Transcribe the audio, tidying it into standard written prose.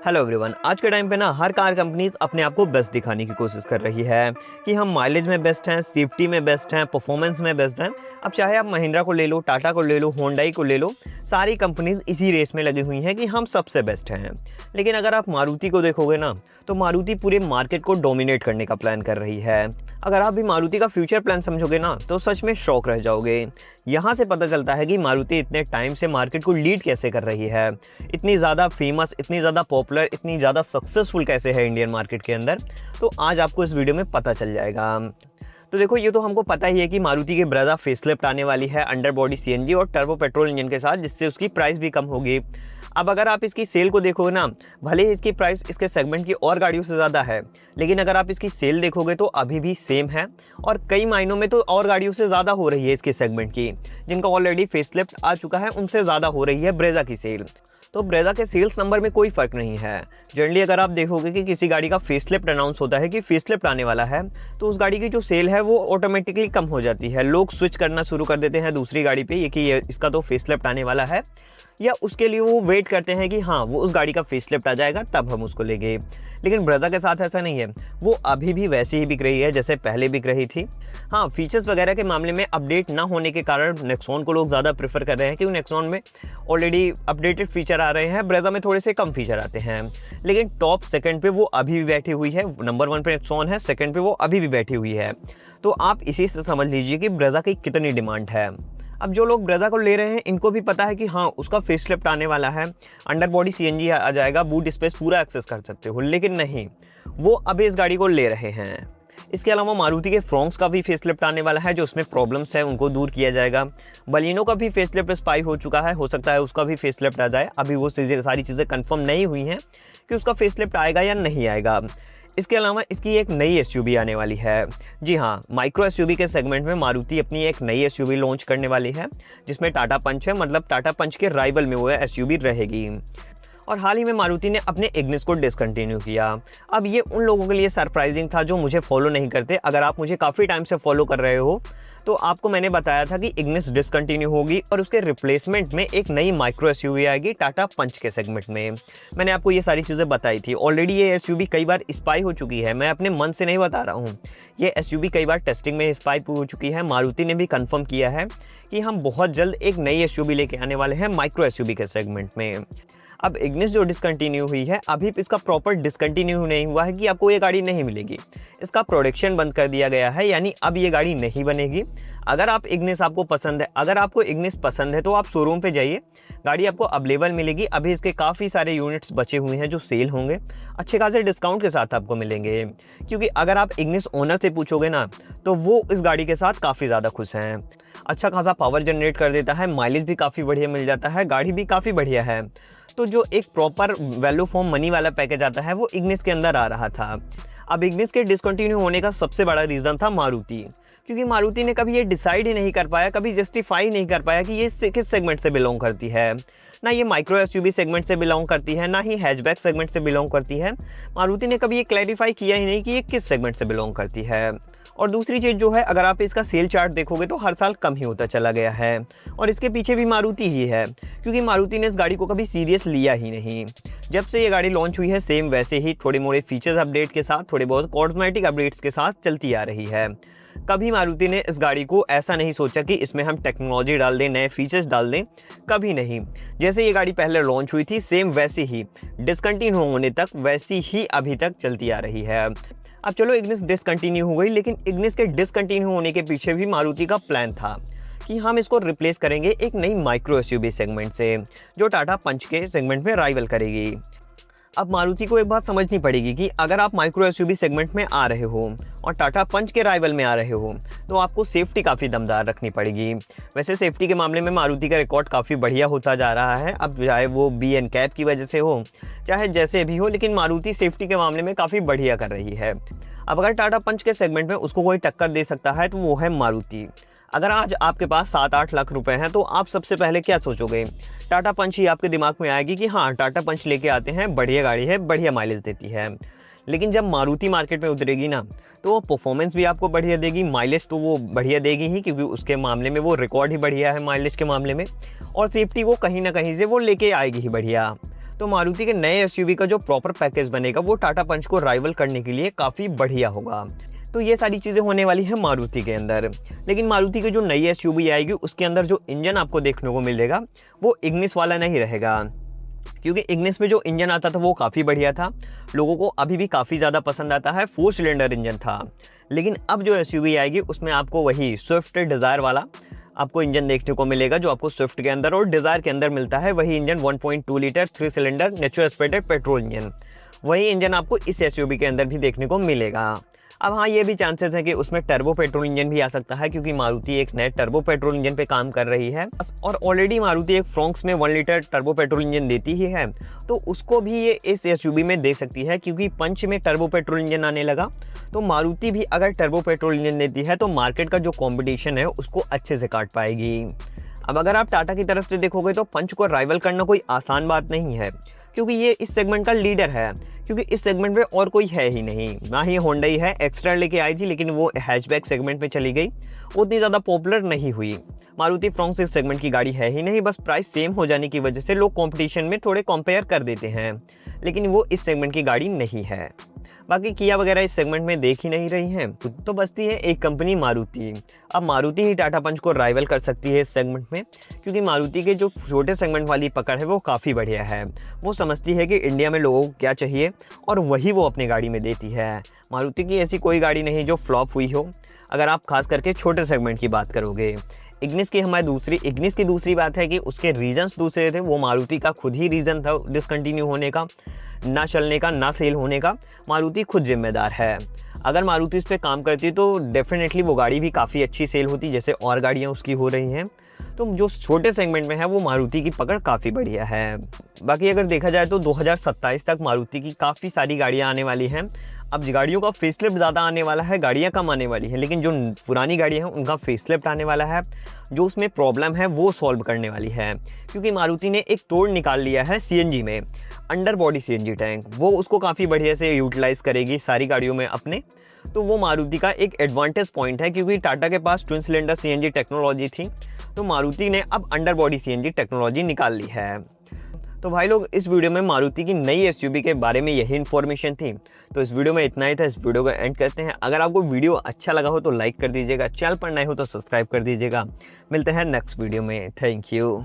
Hello everyone. आज के time पे ना हर कार कंपनीज अपने आप को बेस्ट दिखाने की कोशिश कर रही है कि हम माइलेज में बेस्ट हैं, सेफ्टी में बेस्ट हैं, परफॉर्मेंस में बेस्ट हैं। अब चाहे आप महिंद्रा को ले लो, टाटा को ले लो, होंडाई को ले लो, सारी कंपनीज इसी रेस में लगी हुई हैं कि हम सबसे बेस्ट हैं। लेकिन अगर आप मारुति को देखोगे ना, तो मारुति पूरे मार्केट को डोमिनेट करने का प्लान कर रही है। अगर आप भी मारुति का फ्यूचर प्लान समझोगे ना, तो सच में शॉक रह जाओगे। यहाँ से पता चलता है कि मारुति इतने टाइम से मार्केट को लीड कैसे कर रही है, इतनी ज़्यादा फेमस, इतनी ज़्यादा पॉपुलर, इतनी ज़्यादा सक्सेसफुल कैसे है इंडियन मार्केट के अंदर। तो आज आपको इस वीडियो में पता चल जाएगा। तो देखो, ये तो हमको पता ही है कि मारुति की ब्रेज़ा फेसलिफ्ट आने वाली है अंडर बॉडी सीएनजी और टर्बो पेट्रोल इंजन के साथ, जिससे उसकी प्राइस भी कम होगी। अब अगर आप इसकी सेल को देखोगे ना, भले ही इसकी प्राइस इसके सेगमेंट की और गाड़ियों से ज़्यादा है, लेकिन अगर आप इसकी सेल देखोगे तो अभी भी सेम है और कई मायनों में तो और गाड़ियों से ज़्यादा हो रही है इसके सेगमेंट की। जिनका ऑलरेडी फेसलिफ्ट आ चुका है उनसे ज़्यादा हो रही है ब्रेज़ा की सेल। तो ब्रेज़ा के सेल्स नंबर में कोई फ़र्क नहीं है। जनरली अगर आप देखोगे कि किसी गाड़ी का फेसलिफ्ट अनाउंस होता है कि फेसलिफ्ट आने वाला है, तो उस गाड़ी की जो सेल है वो ऑटोमेटिकली कम हो जाती है। लोग स्विच करना शुरू कर देते हैं दूसरी गाड़ी पे, ये कि इसका तो फेसलिफ्ट आने वाला है, या उसके लिए वो वेट करते हैं कि हाँ वो उस गाड़ी का फेसलिफ्ट आ जाएगा तब हम उसको लेंगे। लेकिन ब्रेज़ा के साथ ऐसा नहीं है, वो अभी भी वैसे ही बिक रही है जैसे पहले बिक रही थी। हाँ, फीचर्स वगैरह के मामले में अपडेट ना होने के कारण नेक्सॉन को लोग ज़्यादा प्रेफर कर रहे हैं, क्योंकि नेक्सॉन में ऑलरेडी अपडेटेड फीचर आ रहे हैं, ब्रेज़ा में थोड़े से कम फीचर आते हैं। लेकिन टॉप सेकंड पे वो अभी भी बैठी हुई है। नंबर 1 पे नेक्सॉन है, सेकंड पे वो अभी भी बैठी हुई है। तो आप इसी से समझ लीजिए कि ब्रेज़ा की कितनी डिमांड है। अब जो लोग ब्रेज़ा को ले रहे हैं, इनको भी पता है कि हाँ उसका फेसलिफ्ट आने वाला है, अंडर बॉडी सीएनजी आ जाएगा, बूट स्पेस पूरा एक्सेस कर सकते हो। लेकिन नहीं, वो अभी इस गाड़ी को ले रहे हैं। इसके अलावा मारुति के फ्रॉन्क्स का भी फेसलिफ्ट आने वाला है, जो उसमें प्रॉब्लम्स है उनको दूर किया जाएगा। बलिनो का भी फेसलिफ्ट स्पाई हो चुका है, हो सकता है उसका भी फेसलिफ्ट आ जाए। अभी वो सारी चीज़ें कंफर्म नहीं हुई हैं कि उसका फेसलिफ्ट आएगा या नहीं आएगा। इसके अलावा इसकी एक नई एसयूवी आने वाली है। जी हाँ, माइक्रो एसयूवी के सेगमेंट में मारुति अपनी एक नई एसयूवी लॉन्च करने वाली है, जिसमें टाटा पंच है, मतलब टाटा पंच के राइवल में वो एसयूवी रहेगी। और हाल ही में मारुति ने अपने इग्निस को डिसकंटिन्यू किया। अब ये उन लोगों के लिए सरप्राइजिंग था जो मुझे फॉलो नहीं करते। अगर आप मुझे काफ़ी टाइम से फॉलो कर रहे हो, तो आपको मैंने बताया था कि इग्निस डिसकंटिन्यू होगी और उसके रिप्लेसमेंट में एक नई माइक्रो एसयूवी आएगी टाटा पंच के सेगमेंट में। मैंने आपको ये सारी चीज़ें बताई थी। ऑलरेडी ये एसयूवी कई बार स्पाई हो चुकी है, मैं अपने मन से नहीं बता रहा हूँ। ये एसयूवी कई बार टेस्टिंग में स्पाई हो चुकी है। मारुति ने भी कंफर्म किया है कि हम बहुत जल्द एक नई एसयूवी लेके आने वाले हैं माइक्रो एसयूवी के सेगमेंट में। अब इग्निस जो डिसकंटिन्यू हुई है, अभी इसका प्रॉपर डिसकंटिन्यू नहीं हुआ है कि आपको ये गाड़ी नहीं मिलेगी। इसका प्रोडक्शन बंद कर दिया गया है, यानी अब ये गाड़ी नहीं बनेगी। अगर आप इग्निस आपको पसंद है, अगर आपको इग्निस पसंद है तो आप शोरूम पे जाइए, गाड़ी आपको अवेलेबल मिलेगी। अभी इसके काफ़ी सारे यूनिट्स बचे हुए हैं जो सेल होंगे, अच्छे खासे डिस्काउंट के साथ आपको मिलेंगे। क्योंकि अगर आप इग्निस ओनर से पूछोगे ना, तो वो इस गाड़ी के साथ काफ़ी ज़्यादा खुश हैं। अच्छा खासा पावर जनरेट कर देता है, माइलेज भी काफ़ी बढ़िया मिल जाता है, गाड़ी भी काफ़ी बढ़िया है। तो जो एक प्रॉपर वैल्यू फॉर मनी वाला पैकेज आता है, वो इग्निस के अंदर आ रहा था। अब इग्निस के डिसकंटिन्यू होने का सबसे बड़ा रीज़न था मारुति, क्योंकि मारुति ने कभी ये डिसाइड ही नहीं कर पाया, कभी जस्टिफाई नहीं कर पाया कि ये किस सेगमेंट से बिलोंग करती है। ना ये माइक्रो एसयूवी सेगमेंट से बिलोंग करती है, ना ही हैचबैक सेगमेंट से बिलोंग करती है। मारुति ने कभी ये क्लैरिफाई किया ही नहीं कि ये किस सेगमेंट से बिलोंग करती है। और दूसरी चीज़ जो है, अगर आप इसका सेल चार्ट देखोगे तो हर साल कम ही होता चला गया है, और इसके पीछे भी मारुति ही है, क्योंकि मारुति ने इस गाड़ी को कभी सीरियस लिया ही नहीं। जब से ये गाड़ी लॉन्च हुई है, सेम वैसे ही थोड़े मोड़े फीचर्स अपडेट के साथ, थोड़े बहुत कॉस्मेटिक अपडेट्स के साथ चलती आ रही है। कभी मारुति ने इस गाड़ी को ऐसा नहीं सोचा कि इसमें हम टेक्नोलॉजी डाल दें, नए फीचर्स डाल दें, कभी नहीं। जैसे ये गाड़ी पहले लॉन्च हुई थी, सेम वैसे ही डिसकंटिन्यू होने तक वैसी ही अभी तक चलती आ रही है। अब चलो, इग्निस डिसकंटिन्यू हो गई, लेकिन इग्निस के डिसकंटिन्यू होने के पीछे भी मारुति का प्लान था कि हम इसको रिप्लेस करेंगे एक नई माइक्रो एसयूवी सेगमेंट से, जो टाटा पंच के सेगमेंट में राइवल करेगी। अब मारुति को एक बात समझनी पड़ेगी कि अगर आप माइक्रो एसयूवी सेगमेंट में आ रहे हो और टाटा पंच के राइवल में आ रहे हो, तो आपको सेफ्टी काफ़ी दमदार रखनी पड़ेगी। वैसे सेफ्टी के मामले में मारुति का रिकॉर्ड काफ़ी बढ़िया होता जा रहा है, अब चाहे वो BN कैप की वजह से हो, चाहे जैसे भी हो, लेकिन मारुति सेफ्टी के मामले में काफ़ी बढ़िया कर रही है। अब अगर टाटा पंच के सेगमेंट में उसको कोई टक्कर दे सकता है, तो वो है मारुति। अगर आज आपके पास 7-8 लाख रुपए हैं, तो आप सबसे पहले क्या सोचोगे? टाटा पंच ही आपके दिमाग में आएगी कि हाँ, टाटा पंच लेके आते हैं, बढ़िया गाड़ी है, बढ़िया माइलेज देती है। लेकिन जब मारुति मार्केट में उतरेगी ना, तो वो परफॉर्मेंस भी आपको बढ़िया देगी, माइलेज तो वो बढ़िया देगी ही, क्योंकि उसके मामले में वो रिकॉर्ड ही बढ़िया है माइलेज के मामले में, और सेफ्टी वो कहीं ना कहीं से वो लेके आएगी ही बढ़िया। तो मारुति के नए एसयूवी का जो प्रॉपर पैकेज बनेगा वो टाटा पंच को राइवल करने के लिए काफ़ी बढ़िया होगा। तो ये सारी चीज़ें होने वाली है मारुति के अंदर। लेकिन मारुति की जो नई एसयूवी आएगी उसके अंदर जो इंजन आपको देखने को मिलेगा वो इग्निस वाला नहीं रहेगा, क्योंकि इग्निस में जो इंजन आता था वो काफ़ी बढ़िया था, लोगों को अभी भी काफ़ी ज़्यादा पसंद आता है, 4 सिलेंडर इंजन था। लेकिन अब जो एसयूवी आएगी उसमें आपको वही स्विफ्ट डिज़ायर वाला आपको इंजन देखने को मिलेगा जो आपको स्विफ्ट के अंदर और डिज़ायर के अंदर मिलता है। वही engine 1.2 litre 3 cylinder natural aspirated petrol engine, वही इंजन आपको इस एसयूवी के अंदर भी देखने को मिलेगा। अब हाँ, ये भी चांसेस है कि उसमें टर्बो पेट्रोल इंजन भी आ सकता है, क्योंकि मारुति एक नए टर्बो पेट्रोल इंजन पे काम कर रही है और ऑलरेडी मारुति एक फ्रोंक्स में 1 लीटर टर्बो पेट्रोल इंजन देती ही है, तो उसको भी ये इस एसयूवी में दे सकती है। क्योंकि पंच में टर्बो पेट्रोल इंजन आने लगा, तो मारुति भी अगर टर्बो पेट्रोल इंजन देती है तो मार्केट का जो कॉम्पिटिशन है उसको अच्छे से काट पाएगी। अब अगर आप टाटा की तरफ से देखोगे तो पंच को राइवल करना कोई आसान बात नहीं है, क्योंकि ये इस सेगमेंट का लीडर है, क्योंकि इस सेगमेंट में और कोई है ही नहीं। ना ही होंडई है, एक्स्ट्रा लेके आई थी लेकिन वो हैचबैक सेगमेंट में चली गई, उतनी ज़्यादा पॉपुलर नहीं हुई। मारुति फ्रोंक्स इस सेगमेंट की गाड़ी है ही नहीं, बस प्राइस सेम हो जाने की वजह से लोग कंपटीशन में थोड़े कंपेयर कर देते हैं, लेकिन वो इस सेगमेंट की गाड़ी नहीं है। बाकी किया वगैरह इस सेगमेंट में देख ही नहीं रही हैं, तो बचती है एक कंपनी मारुति। अब मारुति ही टाटा पंच को राइवल कर सकती है इस सेगमेंट में, क्योंकि मारुति के जो छोटे सेगमेंट वाली पकड़ है वो काफ़ी बढ़िया है। वो समझती है कि इंडिया में लोगों को क्या चाहिए और वही वो अपनी गाड़ी में देती है। मारुति की ऐसी कोई गाड़ी नहीं जो फ्लॉप हुई हो, अगर आप खास करके छोटे सेगमेंट की बात करोगे। इग्निस की दूसरी बात है कि उसके रीजंस दूसरे थे, वो मारुति का खुद ही रीज़न था डिसकंटिन्यू होने का, ना चलने का, ना सेल होने का। मारुति खुद जिम्मेदार है। अगर मारुति इस पर काम करती तो डेफिनेटली वो गाड़ी भी काफ़ी अच्छी सेल होती, जैसे और गाड़ियाँ उसकी हो रही हैं। तो जो छोटे सेगमेंट में है वो मारुति की पकड़ काफ़ी बढ़िया है। बाकी अगर देखा जाए तो 2027 तक मारुति की काफ़ी सारी गाड़ियाँ आने वाली हैं। अब गाड़ियों का फेसलिफ्ट ज़्यादा आने वाला है, गाड़ियाँ कम आने वाली हैं, लेकिन जो पुरानी गाड़ियाँ हैं उनका फेसलिफ्ट आने वाला है। जो उसमें प्रॉब्लम है वो सॉल्व करने वाली है, क्योंकि मारुति ने एक तोड़ निकाल लिया है सीएनजी में, अंडर बॉडी सीएनजी टैंक, वो उसको काफ़ी बढ़िया से यूटिलाइज़ करेगी सारी गाड़ियों में अपने। तो वो मारुति का एक एडवांटेज पॉइंट है, क्योंकि टाटा के पास ट्विन सिलेंडर सीएनजी टेक्नोलॉजी थी, तो मारुति ने अब अंडर बॉडी सीएनजी टेक्नोलॉजी निकाल ली है। तो भाई लोग, इस वीडियो में मारुति की नई एसयूवी के बारे में यही इन्फॉर्मेशन थी। तो इस वीडियो में इतना ही था, इस वीडियो को एंड करते हैं। अगर आपको वीडियो अच्छा लगा हो तो लाइक कर दीजिएगा, चैनल पर नए हो तो सब्सक्राइब कर दीजिएगा। मिलते हैं नेक्स्ट वीडियो में, थैंक यू।